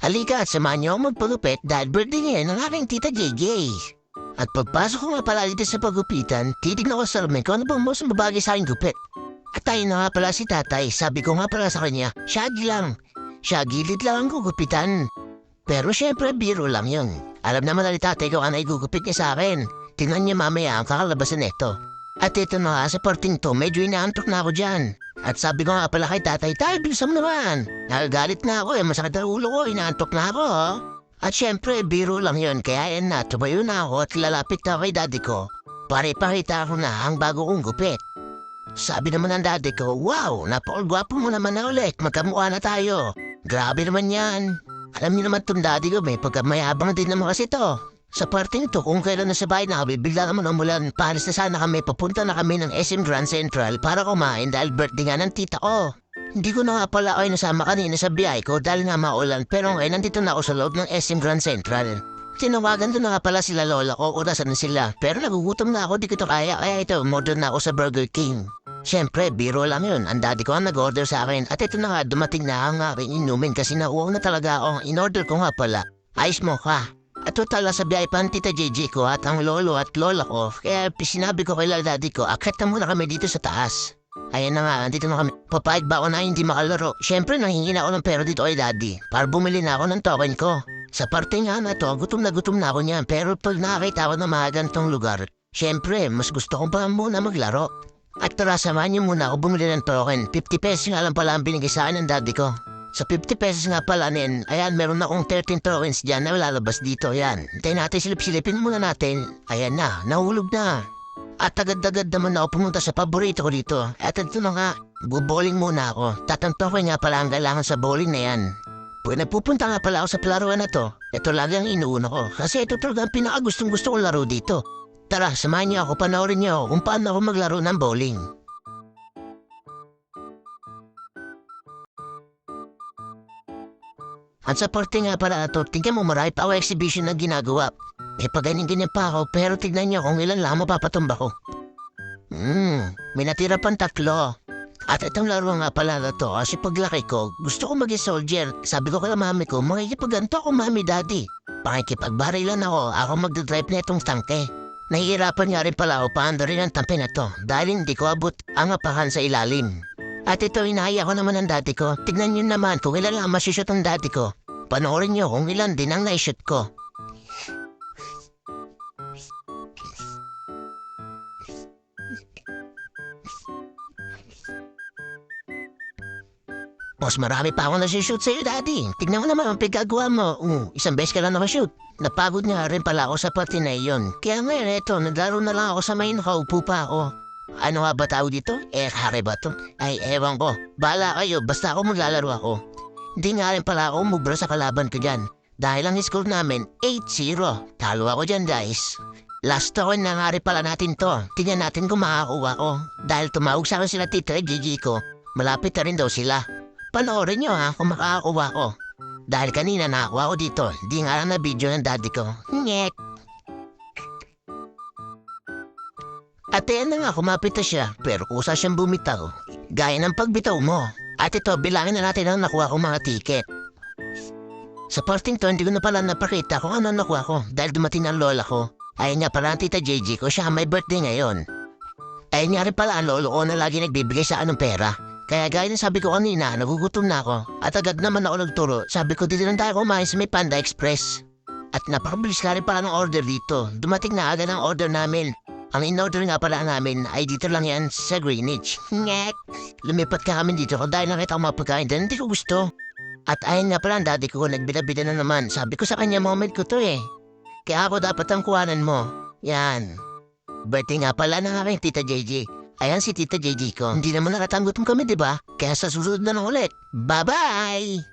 Halika at samahan niyo ako magpagupit dahil birthday ngayon ng aking tita JJ. At pagpasok ko nga pala dito sa pagupitan, titignan ko sa salamin kung ano bang mas mabagay sa aking gupit. At tayo na nga pala si tatay, sabi ko nga pala sa kanya, shaggy lang. Siya gilid lang ang gugupitan. Pero syempre biro lang yun. Alam naman na ni tatay kung ano igugupit niya sa akin. Tingnan niya mamaya ang kakalabasan nito. At ito na nga sa parting to, medyo inaantok na ako dyan. At sabi ko nga pala kay tatay, tay, bilisan mo naman. Nagagalit na ako masakit ang ulo ko, inaantok na ako. At syempre, biro lang yun, kaya yan na, tumayo na ako at lalapit na kay daddy ko. Para ipakita ko na ang bago kong gupit. Sabi naman ng daddy ko, wow, napakagwapo mo naman na ulit, magkamukha na tayo. Grabe naman yan. Alam niyo naman itong daddy ko, may pagkamayabang din naman kasi to. Sa parting ito, kung kailan na sa bahay na kami, bigla naman umulan. Paris na sana kami, papunta na kami ng SM Grand Central para kumain dahil birthday nga ng tita ko. Hindi ko na nga pala ay nasama kanina sa biyahe ko dahil nga maulan pero ngayon nandito na ako sa loob ng SM Grand Central. Tinawagan ko na nga pala sila lola ko, orasan na sila. Pero nagugutom na ako, di ko to kaya ito, modern na ako sa Burger King. Siyempre, biro lang yun. Ang daddy ko ang nag-order sa akin at ito na nga, dumating na ang aking inumin kasi nauwang na talaga ako. In-order ko nga pala, ice mocha. At total sa biyahe pa ang tita JJ ko at ang lolo at lola ko. Kaya sinabi ko kay daddy ko, akit na muna kami dito sa taas. Ayan na nga, andito na kami. Papayag ba ako na hindi makalaro? Siyempre, nanghingi na ako ng pera dito kay daddy para bumili na ako ng token ko. Sa parte nga na to, gutom na ako niyan. Pero pag nakakita ako na mga ganitong lugar, siyempre, mas gusto ko pa muna maglaro. At tara, samahan niyo muna ako bumili ng token. 50 pesos nga lang pala ang binigay sa akin ng daddy ko. Sa 50 pesos nga pala nin, ayan, meron akong 13 tokens dyan na lalabas dito, yan. Hintayin natin, silip-silipin muna natin. Ayan na, nahulog na. At agad-agad naman ako pumunta sa paborito ko dito. At ito na nga, buboling muna ako. Tatantokin nga pala ang kailangan sa bowling na yan. Pag nagpupunta nga pala ako sa palaruan na to, ito lagi ang inuuna ko. Kasi ito talaga ang pinakagustong-gusto kong laro dito. Tara, samahan niyo ako, panoorin niyo ako kung paano ako maglaro ng bowling. At sa parte nga pala ito, tingnan mo marami pa ako exhibition na ginagawa. Pag ganyan pa ako, pero tignan niyo kung ilan lang mapapatumba ko. May natira pang 3. At itong laro nga pala na to, kasi paglaki ko, gusto ko maging soldier. Sabi ko kay mami ko, makikipaganto ako mami daddy. Pakikipagbarilan ako magdadrive na itong tangke. Nahihirapan nga rin pala ako paanda rin ang tampe na to, dahil hindi ko abot ang apahan sa ilalim. At ito, inahaya ko naman ng daddy ko. Tignan niyo naman kung ilan lang masushoot ng daddy ko. Panoorin niyo kung ilan din ang naishoot ko. Mas marami pa akong nasushoot sa'yo, daddy. Tignan mo naman ang pagkagawa mo. Isang beses ka lang nakashoot. Napagod nga rin pala ako sa party na iyon. Kaya ngayon, eto, naglaro na lang ako sa may nakaupo pa ako. Ano nga ba tao dito? Hare ba to? Ay, ewan ko. Bahala kayo, basta ako maglalaro ako. Hindi nga rin pala ako umubra sa kalaban ko dyan. Dahil ang score namin, 8-0. Talo ako dyan, guys. Last token na nga rin pala natin to. Tingnan natin kung makakuha ko. Dahil tumawag sa akin sila tita Gigi ko, malapit na rin daw sila. Panoorin nyo ha kung makakakuha ko. Dahil kanina nakakuha ko dito, di nga lang na video ng daddy ko. Nyek! At ayan na nga, kumapit na siya, pero kusa siyang bumitaw. Gaya ng pagbitaw mo. At ito, bilangin na natin ang nakuha kong mga ticket. Sa parting to, hindi ko na pala napakita kung ano nakuha ko dahil dumating ang lola ko. Ayun nga pala ang tita JJ ko, siya may birthday ngayon. Ayun nga rin pala ang lolo ko na lagi nagbibigay sa anong pera. Kaya gaya ng sabi ko kanina, nagugutom na ako. At agad naman ako nagturo, sabi ko dito lang tayo kumain sa may Panda Express. At napakabilis ka rin pala ng order dito. Dumating na agad ang order namin. Ang in-order nga pala namin ay dito lang yan sa Greenwich. Ngek! Lumipat ka kami dito dahil nakita ko mga pagkain dahil hindi ko gusto. At ayun nga pala ang daddy ko, nagbida-bida na naman. Sabi ko sa kanya, moment ko to eh. Kaya ako dapat ang kuhanan mo. Yan. Birthday nga pala ng aking tita JJ. Ayan si tita JJ ko. Hindi naman nakatanggot mo kami, diba? Kaya sa susunod na lang ulit. Bye-bye!